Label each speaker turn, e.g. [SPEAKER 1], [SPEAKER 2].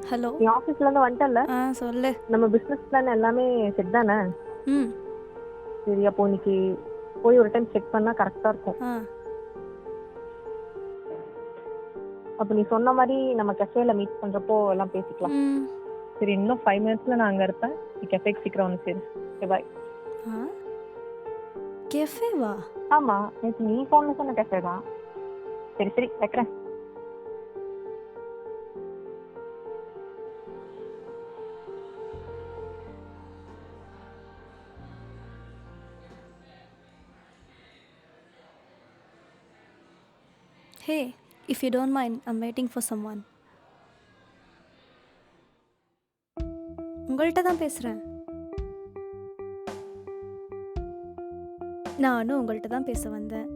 [SPEAKER 1] Hello.
[SPEAKER 2] நீ ஆஃபீஸ்ல இருந்து வந்துட்டல்ல?
[SPEAKER 1] சொல்லு.
[SPEAKER 2] நம்ம பிசினஸ் பிளான் எல்லாமே செட் தானே?
[SPEAKER 1] ம்.
[SPEAKER 2] சரி, அப்போ இன்னைக்கு போய் ஒரு டைம் செக் பண்ணா கரெக்டா இருக்கும். அப்போ நீ சொன்ன மாதிரி நம்ம கஃபேல மீட் பண்றப்போ எல்லாம் பேசிக்கலாம்.
[SPEAKER 1] ம்.
[SPEAKER 2] சரி, இன்னும் 5 மினிட்ஸ்ல நான் அங்க இருப்பேன். நீ கஃபேக்கு சீக்கிரம் வந்து சரி. ஓகே, பாய்.
[SPEAKER 1] கெஃபேவா?
[SPEAKER 2] ஆமா, நேற்று நீ ஃபோன்ல சொன்ன கஃபே தான். சரி சரி, வைக்கிறேன்.
[SPEAKER 1] Hey, if you don't mind, I'm waiting for someone. உங்கள்கிட்ட தான் பேசுகிறேன். நானும் உங்கள்கிட்ட தான் பேச வந்தேன்.